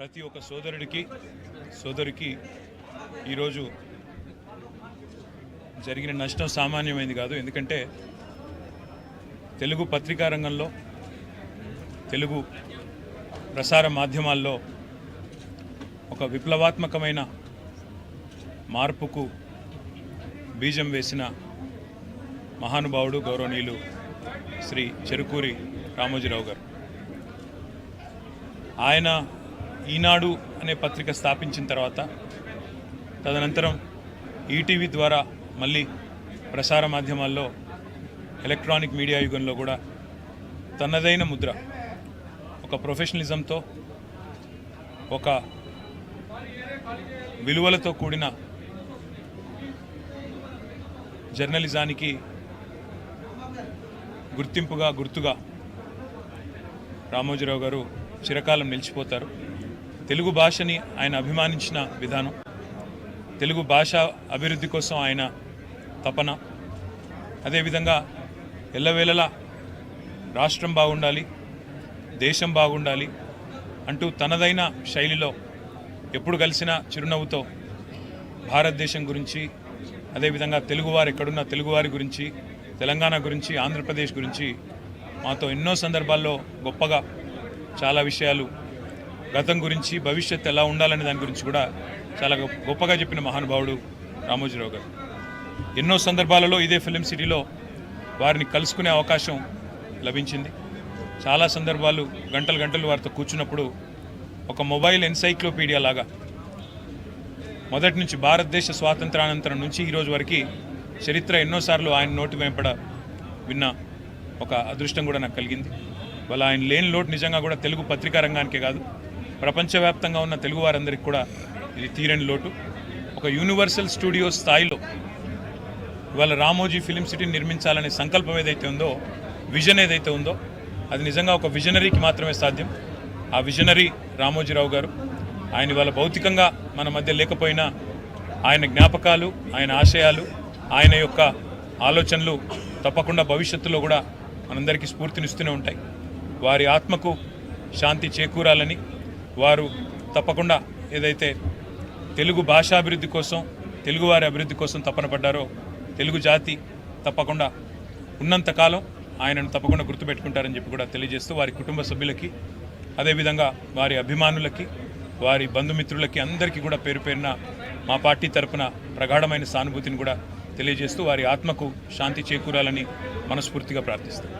ప్రతి ఒక్క సోదరికి ఈరోజు జరిగిన నష్టం సామాన్యమైంది కాదు. ఎందుకంటే తెలుగు పత్రికా రంగంలో, తెలుగు ప్రసార మాధ్యమాల్లో ఒక విప్లవాత్మకమైన మార్పుకు బీజం వేసిన మహానుభావుడు గౌరవనీయులు శ్రీ చెరుకూరి రామోజీరావు గారు. ఆయన ఈనాడు అనే పత్రిక స్థాపించిన తర్వాత తదనంతరం ఈటీవీ ద్వారా మళ్ళీ ప్రసార మాధ్యమాల్లో ఎలక్ట్రానిక్ మీడియా యుగంలో కూడా తనదైన ముద్ర, ఒక ప్రొఫెషనలిజంతో, ఒక విలువలతో కూడిన జర్నలిజానికి గుర్తుగా రామోజీరావు గారు చిరకాలం నిలిచిపోతారు. తెలుగు భాషని ఆయన అభిమానించిన విధానం, తెలుగు భాష అభివృద్ధి కోసం ఆయన తపన, అదేవిధంగా ఎల్లవేళలా రాష్ట్రం బాగుండాలి, దేశం బాగుండాలి అంటూ తనదైన శైలిలో ఎప్పుడు కలిసినా చిరునవ్వుతో భారతదేశం గురించి, అదేవిధంగా తెలుగువారు ఎక్కడున్న తెలుగువారి గురించి, తెలంగాణ గురించి, ఆంధ్రప్రదేశ్ గురించి మాతో ఎన్నో సందర్భాల్లో గొప్పగా చాలా విషయాలు, గతం గురించి, భవిష్యత్తు ఎలా ఉండాలనే దాని గురించి కూడా చాలా గొప్పగా చెప్పిన మహానుభావుడు రామోజీరావు గారు. ఎన్నో సందర్భాలలో ఇదే ఫిలిం సిటీలో వారిని కలుసుకునే అవకాశం లభించింది. చాలా సందర్భాలు గంటలు వారితో కూర్చున్నప్పుడు ఒక మొబైల్ ఎన్సైక్లోపీడియా లాగా మొదటి నుంచి భారతదేశ స్వాతంత్రానంతరం నుంచి ఈరోజు వరకు చరిత్ర ఎన్నోసార్లు ఆయన నోటి వెంపడ విన్న ఒక అదృష్టం కూడా నాకు కలిగింది. వాళ్ళ ఆయన లేని లోటు నిజంగా కూడా తెలుగు పత్రికా రంగానికే కాదు, ప్రపంచవ్యాప్తంగా ఉన్న తెలుగు వారందరికీ కూడా ఇది తీరని లోటు. ఒక యూనివర్సల్ స్టూడియో స్థాయిలో ఇవాళ రామోజీ ఫిలిం సిటీని నిర్మించాలనే సంకల్పం ఏదైతే ఉందో, విజన్ ఏదైతే ఉందో, అది నిజంగా ఒక విజనరీకి మాత్రమే సాధ్యం. ఆ విజనరీ రామోజీరావు గారు. ఆయన ఇవాళ భౌతికంగా మన మధ్య లేకపోయినా ఆయన జ్ఞాపకాలు, ఆయన ఆశయాలు, ఆయన యొక్క ఆలోచనలు తప్పకుండా భవిష్యత్తులో కూడా మనందరికీ స్ఫూర్తినిస్తూనే ఉంటాయి. వారి ఆత్మకు శాంతి చేకూరాలని, వారు తప్పకుండా ఏదైతే తెలుగు భాషాభివృద్ధి కోసం, తెలుగువారి అభివృద్ధి కోసం తపన పడ్డారో, తెలుగు జాతి తప్పకుండా ఉన్నంతకాలం ఆయనను తప్పకుండా గుర్తుపెట్టుకుంటారని చెప్పి కూడా తెలియజేస్తూ, వారి కుటుంబ సభ్యులకి, అదేవిధంగా వారి అభిమానులకి, వారి బంధుమిత్రులకి అందరికీ కూడా పేరు పేరున మా పార్టీ తరఫున ప్రగాఢమైన సానుభూతిని కూడా తెలియజేస్తూ వారి ఆత్మకు శాంతి చేకూరాలని మనస్ఫూర్తిగా ప్రార్థిస్తాం.